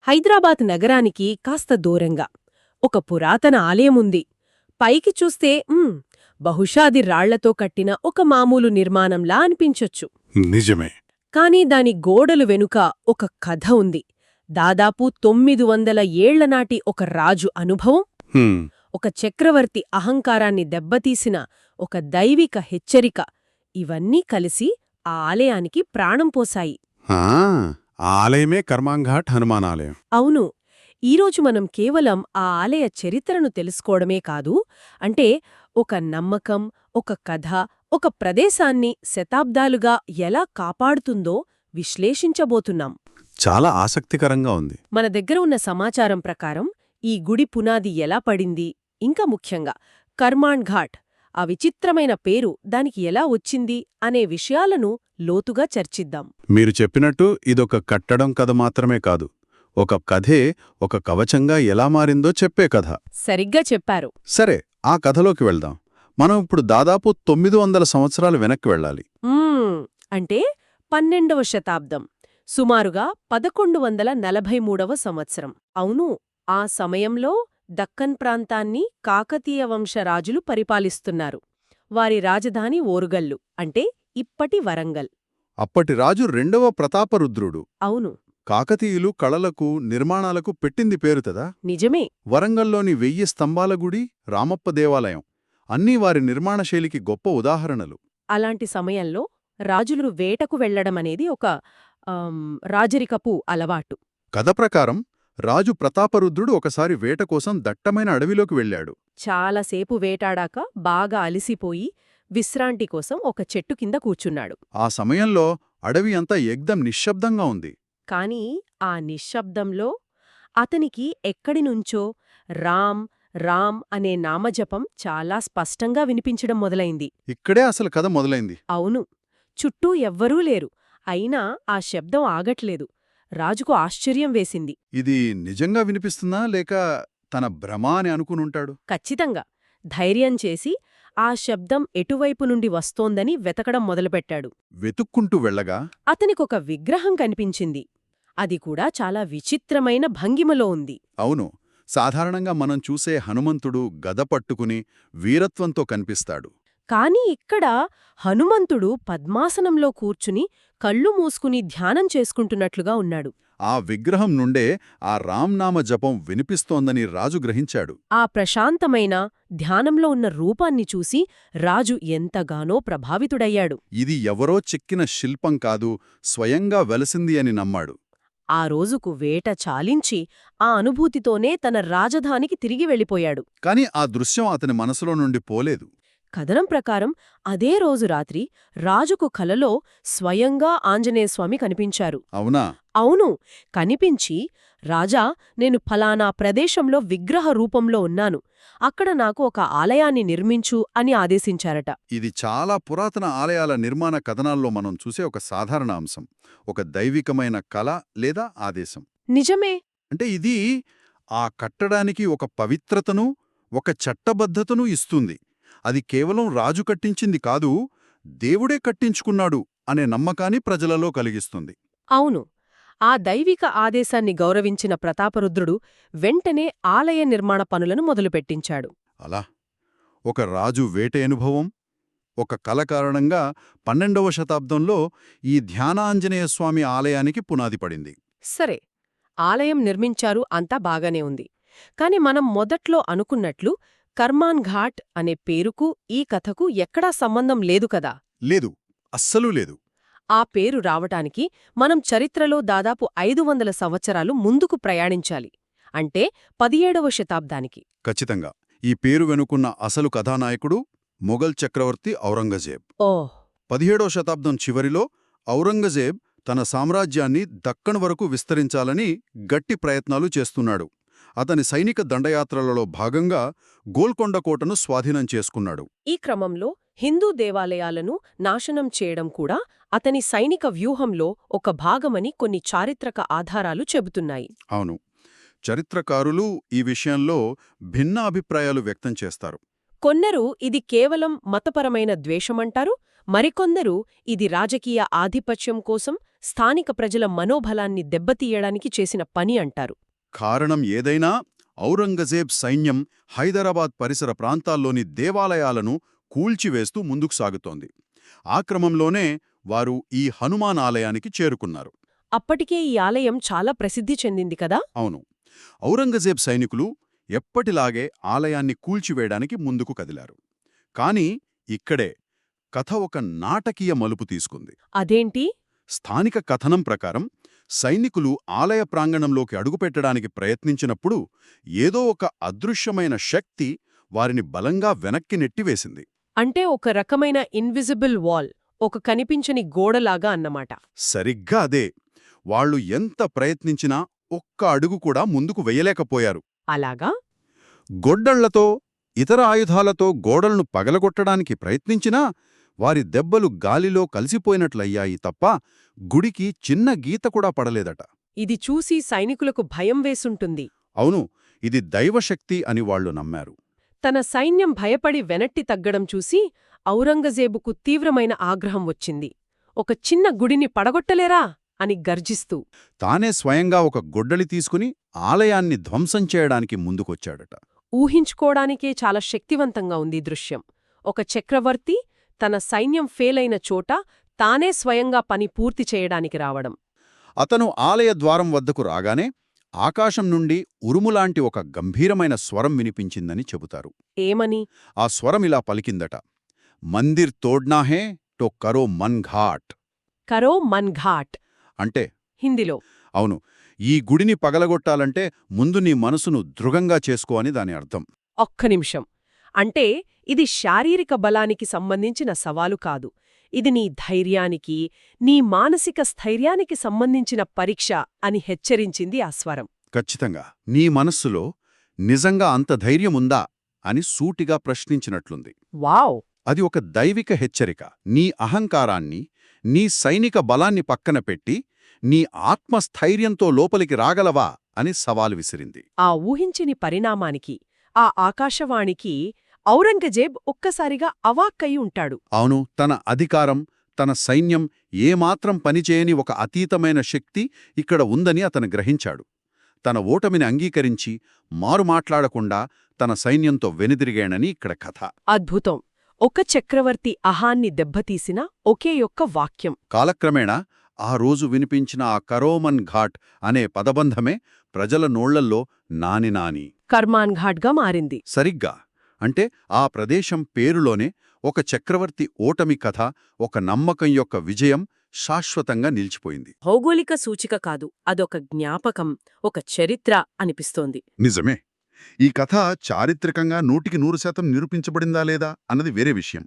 హైదరాబాద్ నగరానికి కాస్త దూరంగా ఒక పురాతన ఆలయముంది. పైకి చూస్తే బహుశా అది రాళ్లతో కట్టిన ఒక మామూలు నిర్మాణంలా అనిపించొచ్చు. నిజమే. కాని దాని గోడలు వెనుక ఒక కథ ఉంది. దాదాపు 900 ఏళ్లనాటి ఒక రాజు అనుభవం, హ్మ్, ఒక చక్రవర్తి అహంకారాన్ని దెబ్బతీసిన ఒక దైవిక హెచ్చరిక, ఇవన్నీ కలిసి ఆ ఆలయానికి ప్రాణం పోశాయి. ఆ ఆలయమే కర్మాంఘాట్ హనుమానాలయం. అవును. ఈరోజు మనం కేవలం ఆ ఆలయ చరిత్రను తెలుసుకోవడమే కాదు, అంటే ఒక నమ్మకం, ఒక కథ, ఒక ప్రదేశాన్ని శతాబ్దాలుగా ఎలా కాపాడుతుందో విశ్లేషించబోతున్నాం. చాలా ఆసక్తికరంగా ఉంది. మన దగ్గర ఉన్న సమాచారం ప్రకారం ఈ గుడి పునాది ఎలా పడింది, ఇంకా ముఖ్యంగా కర్మాన్ ఘాట్, ఆ విచిత్రమైన పేరు దానికి ఎలా వచ్చింది అనే విషయాలను లోతుగా చర్చిద్దాం. మీరు చెప్పినట్టు ఇదొక కట్టడం కథ మాత్రమే కాదు, ఒక కథే ఒక కవచంగా ఎలా మారిందో చెప్పే కథ. సరిగ్గా చెప్పారు. సరే, ఆ కథలోకి వెళ్దాం. మనం ఇప్పుడు దాదాపు 900 సంవత్సరాలు వెనక్కి వెళ్ళాలి. అంటే 12వ శతాబ్దం, సుమారుగా 1143వ సంవత్సరం. అవును, ఆ సమయంలో దక్కన్ ప్రాంతాన్ని కాకతీయ వంశరాజులు పరిపాలిస్తున్నారు. వారి రాజధాని ఓరుగల్లు, అంటే ఇప్పటి వరంగల్. అప్పటి రాజు రెండవ ప్రతాపరుద్రుడు. అవును, కాకతీయులు కళలకు, నిర్మాణాలకు పెట్టింది పేరు కదా. నిజమే. వరంగల్లోని 1000 స్తంభాల గుడి, రామప్ప దేవాలయం అన్నీ వారి నిర్మాణశైలికి గొప్ప ఉదాహరణలు. అలాంటి సమయంలో రాజులు వేటకు వెళ్లడమనేది ఒక రాజరికపు అలవాటు. కథ ప్రకారం రాజు ప్రతాపరుద్రుడు ఒకసారి వేట కోసం దట్టమైన అడవిలోకి వెళ్ళాడు. చాలాసేపు వేటాడాక బాగా అలిసిపోయి విశ్రాంతి కోసం ఒక చెట్టు కింద కూర్చున్నాడు. ఆ సమయంలో అడవి అంతా ఏక్దం నిశ్శబ్దంగా ఉంది. కాని ఆ నిశ్శబ్దంలో అతనికి ఎక్కడినుంచో రామ్ రామ్ అనే నామజపం చాలా స్పష్టంగా వినిపించడం మొదలైంది. ఇక్కడే అసలు కథ మొదలైంది. అవును, చుట్టూ ఎవ్వరూ లేరు. అయినా ఆ శబ్దం ఆగట్లేదు. రాజుకు ఆశ్చర్యం వేసింది. ఇది నిజంగా వినిపిస్తుందా లేక తన భ్రమ అని అనుకునుంటాడు. ఖచ్చితంగా. ధైర్యం చేసి ఆ శబ్దం ఎటువైపు నుండి వస్తోందని వెతకడం మొదలుపెట్టాడు. వెతుక్కుంటూ వెళ్ళగా అతనికొక విగ్రహం కనిపించింది. అది కూడా చాలా విచిత్రమైన భంగిమలో ఉంది. అవును, సాధారణంగా మనం చూసే హనుమంతుడు గద పట్టుకుని వీరత్వంతో కనిపిస్తాడు. కాని ఇక్కడ హనుమంతుడు పద్మాసనంలో కూర్చుని కళ్ళు మూసుకుని ధ్యానం చేసుకుంటున్నట్లుగా ఉన్నాడు. ఆ విగ్రహం నుండే ఆ రాంనామ జపం వినిపిస్తోందని రాజు గ్రహించాడు. ఆ ప్రశాంతమైన ధ్యానంలో ఉన్న రూపాన్ని చూసి రాజు ఎంతగానో ప్రభావితుడయ్యాడు. ఇది ఎవరో చెక్కిన శిల్పం కాదు, స్వయంగా వెలసింది అని నమ్మాడు. ఆ రోజుకు వేట చాలించి ఆ అనుభూతితోనే తన రాజధానికి తిరిగి వెళ్ళిపోయాడు. కాని ఆ దృశ్యం అతని మనసులో నుండి పోలేదు. కథనం ప్రకారం అదే రోజు రాత్రి రాజుకు కలలో స్వయంగా ఆంజనేయస్వామి కనిపించారు. అవునా? అవును, కనిపించి, రాజా, నేను ఫలానా ప్రదేశంలో విగ్రహ రూపంలో ఉన్నాను, అక్కడ నాకు ఒక ఆలయాన్ని నిర్మించు అని ఆదేశించారట. ఇది చాలా పురాతన ఆలయాల నిర్మాణ కథనాల్లో మనం చూసే ఒక సాధారణ అంశం, ఒక దైవికమైన కళ లేదా ఆదేశం. నిజమే. అంటే ఇది ఆ కట్టడానికి ఒక పవిత్రతను, ఒక చట్టబద్ధతను ఇస్తుంది. అది కేవలం రాజు కట్టించింది కాదు, దేవుడే కట్టించుకున్నాడు అనే నమ్మకాన్ని ప్రజలలో కలిగిస్తుంది. అవును, ఆ దైవిక ఆదేశాన్ని గౌరవించిన ప్రతాపరుద్రుడు వెంటనే ఆలయ నిర్మాణ పనులను మొదలుపెట్టించాడు. అలా ఒక రాజు వేట అనుభవం, ఒక కల కారణంగా 12వ శతాబ్దంలో ఈ ధ్యానాంజనేయస్వామి ఆలయానికి పునాది పడింది. సరే, ఆలయం నిర్మించారు, అంతా బాగానే ఉంది. కాని మనం మొదట్లో అనుకున్నట్లు కర్మాన్ ఘాట్ అనే పేరుకు ఈ కథకు ఎక్కడా సంబంధం లేదు కదా. లేదు, అస్సలూ లేదు. ఆ పేరు రావటానికి మనం చరిత్రలో దాదాపు 500 సంవత్సరాలు ముందుకు ప్రయాణించాలి. అంటే 17వ శతాబ్దానికి. ఖచ్చితంగా. ఈ పేరు వెనుకున్న అసలు కథానాయకుడు మొఘల్ చక్రవర్తి ఔరంగజేబ్. ఓహ్! 17వ శతాబ్దం చివరిలో ఔరంగజేబ్ తన సామ్రాజ్యాన్ని దక్కన్ వరకు విస్తరించాలని గట్టి ప్రయత్నాలు చేస్తున్నాడు. అతని సైనిక దండయాత్రలలో భాగంగా గోల్కొండ కోటను స్వాధీనం చేసుకున్నాడు. ఈ క్రమంలో హిందూ దేవాలయాలను నాశనం చేయడం కూడా అతని సైనిక వ్యూహంలో ఒక భాగమని కొన్ని చారిత్రక ఆధారాలు చెబుతున్నాయి. అవును, చరిత్రకారులు ఈ విషయంలో భిన్న అభిప్రాయాలు వ్యక్తం చేస్తారు. కొందరు ఇది కేవలం మతపరమైన ద్వేషమంటారు, మరికొందరు ఇది రాజకీయ ఆధిపత్యం కోసం స్థానిక ప్రజల మనోబలాన్ని దెబ్బతీయడానికి చేసిన పని అంటారు. కారణం ఏదైనా ఔరంగజేబ్ సైన్యం హైదరాబాద్ పరిసర ప్రాంతాల్లోని దేవాలయాలను కూల్చివేస్తూ ముందుకు సాగుతోంది. ఆ క్రమంలోనే వారు ఈ హనుమాన్ ఆలయానికి చేరుకున్నారు. అప్పటికే ఈ ఆలయం చాలా ప్రసిద్ధి చెందింది కదా. అవును, ఔరంగజేబ్ సైనికులు ఎప్పటిలాగే ఆలయాన్ని కూల్చివేయడానికి ముందుకు కదిలారు. కాని ఇక్కడే కథ ఒక నాటకీయ మలుపు తీసుకుంది. అదేంటి? స్థానిక కథనం ప్రకారం సైనికులు ఆలయ ప్రాంగణంలోకి అడుగుపెట్టడానికి ప్రయత్నించినప్పుడు ఏదో ఒక అదృశ్యమైన శక్తి వారిని బలంగా వెనక్కి నెట్టివేసింది. అంటే ఒక రకమైన ఇన్విజిబుల్ వాల్, ఒక కనిపించని గోడలాగా అన్నమాట. సరిగ్గా అదే. వాళ్లు ఎంత ప్రయత్నించినా ఒక్క అడుగు కూడా ముందుకు వెయ్యలేకపోయారు. అలాగా? గొడ్డళ్లతో ఇతర ఆయుధాలతో గోడలను పగలగొట్టడానికి ప్రయత్నించినా వారి దెబ్బలు గాలిలో కలిసిపోయినట్లయ్యాయి తప్ప గుడికి చిన్న గీత కూడా పడలేదట. ఇది చూసి సైనికులకు భయం వేసుంటుంది. అవును, ఇది దైవశక్తి అని వాళ్లు నమ్మారు. తన సైన్యం భయపడి వెనట్టి తగ్గడం చూసి ఔరంగజేబుకు తీవ్రమైన ఆగ్రహం వచ్చింది. ఒక చిన్న గుడిని పడగొట్టలేరా అని గర్జిస్తూ తానే స్వయంగా ఒక గొడ్డలి తీసుకుని ఆలయాన్ని ధ్వంసం చేయడానికి ముందుకొచ్చాడట. ఊహించుకోడానికే చాలా శక్తివంతంగా ఉంది దృశ్యం. ఒక చక్రవర్తి తన సైన్యం ఫెయిలైన చోట తానే స్వయంగా పని పూర్తి చేయడానికి రావడం. అతను ఆలయ ద్వారం వద్దకు రాగానే ఆకాశం నుండి ఉరుములాంటి ఒక గంభీరమైన స్వరం వినిపించిందని చెబుతారు. ఏమని? ఆ స్వరమిలా పలికిందట, మందిర్ తోడ్నాహే టో కరో మన్ ఘాట్. కరో మన్ ఘాట్ అంటే హిందీలో. అవును, ఈ గుడిని పగలగొట్టాలంటే ముందు నీ మనసును దృఢంగా చేసుకో అని దాని అర్థం. ఒక్క నిమిషం. అంటే ఇది శారీరక బలానికి సంబంధించిన సవాలు కాదు. ఇది నీ ధైర్యానికి, నీ మానసిక స్థైర్యానికి సంబంధించిన పరీక్ష అని హెచ్చరించింది ఆ స్వరం. ఖచ్చితంగా. నీ మనస్సులో నిజంగా అంత ధైర్యముందా అని సూటిగా ప్రశ్నించినట్లుంది. వావ్! అది ఒక దైవిక హెచ్చరిక. నీ అహంకారాన్ని, నీ సైనిక బలాన్ని పక్కన పెట్టి నీ ఆత్మస్థైర్యంతో లోపలికి రాగలవా అని సవాలు విసిరింది. ఆ ఊహించని పరిణామానికి, ఆ ఆకాశవాణికి ఔరంగజేబ్ ఒక్కసారిగా అవాక్కయి ఉంటాడు. అవును, తన అధికారం, తన సైన్యం ఏమాత్రం పనిచేయని ఒక అతీతమైన శక్తి ఇక్కడ ఉందని అతను గ్రహించాడు. తన ఓటమిని అంగీకరించి మారుమాట్లాడకుండా తన సైన్యంతో వెనుదిరిగాడని ఇక్కడ కథ. అద్భుతం. ఒక చక్రవర్తి అహాన్ని దెబ్బతీసిన ఒకే ఒక్క వాక్యం. కాలక్రమేణా ఆ రోజు వినిపించిన ఆ కరోమన్ ఘాట్ అనే పదబంధమే ప్రజల నోళ్లల్లో నాని కర్మాన్ ఘాట్గా మారింది. సరిగ్గా. అంటే ఆ ప్రదేశం పేరులోనే ఒక చక్రవర్తి ఓటమి కథ, ఒక నమ్మకం యొక్క విజయం శాశ్వతంగా నిలిచిపోయింది. భౌగోళిక సూచిక కాదు, అదొక జ్ఞాపకం, ఒక చరిత్ర అనిపిస్తోంది. నిజమే. ఈ కథ చారిత్రకంగా 100% నిరూపించబడిందా లేదా అన్నది వేరే విషయం.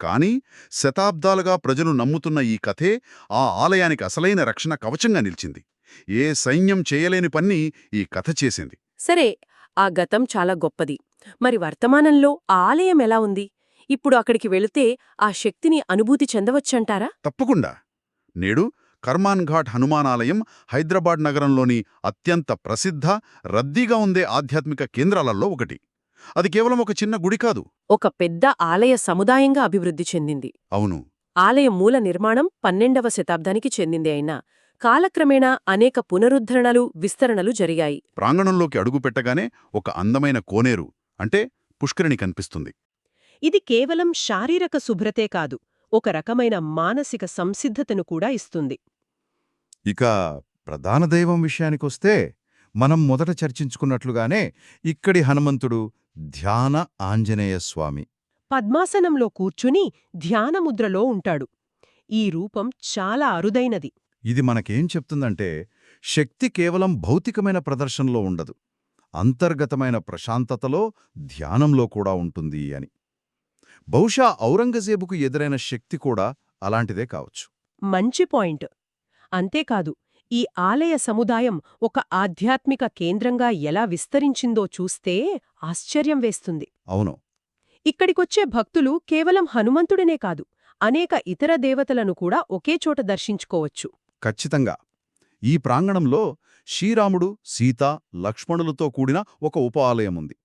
కానీ శతాబ్దాలుగా ప్రజలు నమ్ముతున్న ఈ కథే ఆ ఆలయానికి అసలైన రక్షణ కవచంగా నిలిచింది. ఏ సైన్యం చేయలేని పని ఈ కథ చేసింది. సరే, ఆ గతం చాలా గొప్పది. మరి వర్తమానంలో ఆ ఆలయం ఎలా ఉంది? ఇప్పుడు అక్కడికి వెళితే ఆ శక్తిని అనుభూతి చెందవచ్చంటారా? తప్పకుండా. నేడు కర్మాన్ ఘాట్ హనుమానాలయం హైదరాబాద్ నగరంలోని అత్యంత ప్రసిద్ధ, రద్దీగా ఉండే ఆధ్యాత్మిక కేంద్రాలలో ఒకటి. అది కేవలం ఒక చిన్న గుడి కాదు, ఒక పెద్ద ఆలయ సముదాయంగా అభివృద్ధి చెందింది. అవును. ఆలయ మూల నిర్మాణం 12వ శతాబ్దానికి చెందింది అయినా కాలక్రమేణా అనేక పునరుద్ధరణలు, విస్తరణలు జరిగాయి. ప్రాంగణంలోకి అడుగుపెట్టగానే ఒక అందమైన కోనేరు, అంటే పుష్కరిణి కనిపిస్తుంది. ఇది కేవలం శారీరక శుభ్రతే కాదు, ఒక రకమైన మానసిక సంసిద్ధతను కూడా ఇస్తుంది. ఇక ప్రధాన దైవం విషయానికొస్తే మనం మొదట చర్చించుకున్నట్లుగానే ఇక్కడి హనుమంతుడు ధ్యాన ఆంజనేయ స్వామి. పద్మాసనంలో కూర్చుని ధ్యానముద్రలో ఉంటాడు. ఈ రూపం చాలా అరుదైనది. ఇది మనకేం చెప్తుందంటే శక్తి కేవలం భౌతికమైన ప్రదర్శనలో ఉండదు, అంతర్గతమైన ప్రశాంతతలో, ధ్యానంలో కూడా ఉంటుంది అని. బహుశా ఔరంగజేబుకు ఎదురైన శక్తి కూడా అలాంటిదే కావచ్చు. మంచి పాయింట్. అంతేకాదు, ఈ ఆలయ సముదాయం ఒక ఆధ్యాత్మిక కేంద్రంగా ఎలా విస్తరించిందో చూస్తే ఆశ్చర్యం వేస్తుంది. అవును. ఇక్కడికొచ్చే భక్తులు కేవలం హనుమంతుడినే కాదు, అనేక ఇతర దేవతలను కూడా ఒకే చోట దర్శించుకోవచ్చు. ఖచ్చితంగా. ఈ ప్రాంగణంలో శ్రీరాముడు, సీత, లక్ష్మణులతో కూడిన ఒక ఉప ఆలయముంది.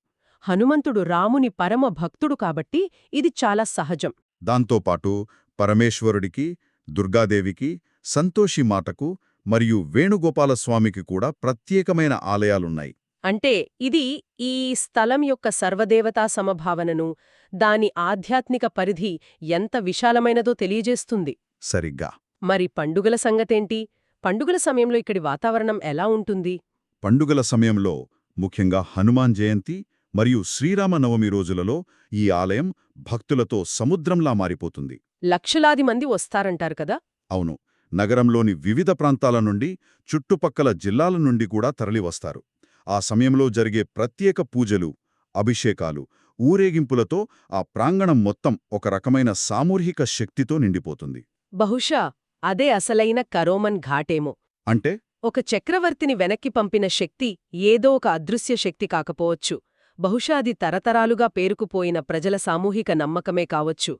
హనుమంతుడు రాముని పరమ భక్తుడు కాబట్టి ఇది చాలా సహజం. దాంతోపాటు పరమేశ్వరుడికి, దుర్గాదేవికి, సంతోషి మాతకు మరియు వేణుగోపాలస్వామికి కూడా ప్రత్యేకమైన ఆలయాలున్నాయి. అంటే ఇది ఈ స్థలం యొక్క సర్వదేవతా సమభావనను, దాని ఆధ్యాత్మిక పరిధి ఎంత విశాలమైనదో తెలియజేస్తుంది. సరిగ్గా. మరి పండుగల సంగతేంటి? పండుగల సమయంలో ఇక్కడి వాతావరణం ఎలా ఉంటుంది? పండుగల సమయంలో ముఖ్యంగా హనుమాన్ జయంతి మరియు శ్రీరామనవమి రోజులలో ఈ ఆలయం భక్తులతో సముద్రంలా మారిపోతుంది. లక్షలాది మంది వస్తారంటారు కదా? అవును, నగరంలోని వివిధ ప్రాంతాల నుండి, చుట్టుపక్కల జిల్లాల నుండి కూడా తరలివస్తారు. ఆ సమయంలో జరిగే ప్రత్యేక పూజలు, అభిషేకాలు, ఊరేగింపులతో ఆ ప్రాంగణం మొత్తం ఒక రకమైన సామూహిక శక్తితో నిండిపోతుంది. బహుశా అదే అసలైన కరోమన్ ఘాటేమో. అంటే ఒక చక్రవర్తిని వెనక్కి పంపిన శక్తి ఏదో ఒక అదృశ్య శక్తి కాకపోవచ్చు. బహుశా అది తరతరాలుగా పేరుకుపోయిన ప్రజల సామూహిక నమ్మకమే కావచ్చు.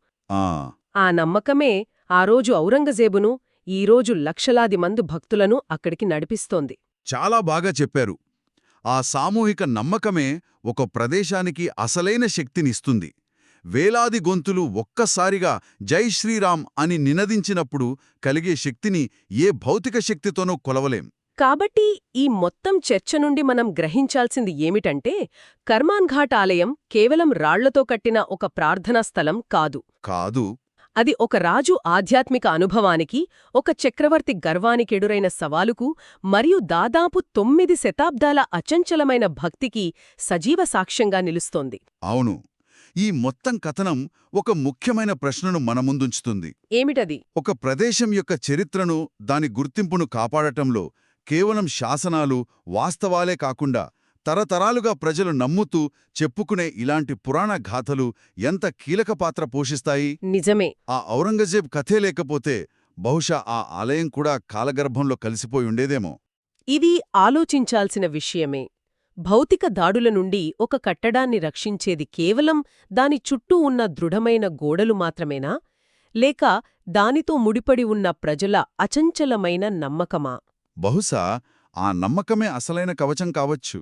ఆ నమ్మకమే ఆ రోజు ఔరంగజేబును, ఈరోజు లక్షలాది మంది భక్తులను అక్కడికి నడిపిస్తోంది. చాలా బాగా చెప్పారు. ఆ సామూహిక నమ్మకమే ఒక ప్రదేశానికి అసలైన శక్తినిస్తుంది. వేలాది గొంతులు ఒక్కసారిగా జై శ్రీరామ్ అని నినదించినప్పుడు కలిగే శక్తిని ఏ భౌతిక శక్తితోనూ కొలవలేం. కాబట్టి ఈ మొత్తం చర్చ నుండి మనం గ్రహించాల్సింది ఏమిటంటే, కర్మాన్ ఘాట్ ఆలయం కేవలం రాళ్లతో కట్టిన ఒక ప్రార్థనా స్థలం కాదు. కాదు. అది ఒక రాజు ఆధ్యాత్మిక అనుభవానికి, ఒక చక్రవర్తి గర్వానికెడురైన సవాలుకు మరియు దాదాపు 9 శతాబ్దాల అచంచలమైన భక్తికి సజీవ సాక్ష్యంగా నిలుస్తోంది. అవును. ఈ మొత్తం కథనం ఒక ముఖ్యమైన ప్రశ్నను మన ముందుంచుతుంది. ఏమిటది? ఒక ప్రదేశం యొక్క చరిత్రను, దాని గుర్తింపును కాపాడటంలో కేవలం శాసనాలు, వాస్తవాలే కాకుండా తరతరాలుగా ప్రజలు నమ్ముతూ చెప్పుకునే ఇలాంటి పురాణ గాథలు ఎంత కీలక పాత్ర పోషిస్తాయి. నిజమే. ఆ ఔరంగజేబ్ కథే లేకపోతే బహుశా ఆ ఆలయం కూడా కాలగర్భంలో కలిసిపోయి ఉండేదేమో. ఇది ఆలోచించాల్సిన విషయమే. భౌతిక దాడుల నుండి ఒక కట్టడాన్ని రక్షించేది కేవలం దాని చుట్టూ ఉన్న దృఢమైన గోడలు మాత్రమేనా? లేక దానితో ముడిపడి ఉన్న ప్రజల అచంచలమైన నమ్మకమా? బహుశా ఆ నమ్మకమే అసలైన కవచం కావచ్చు.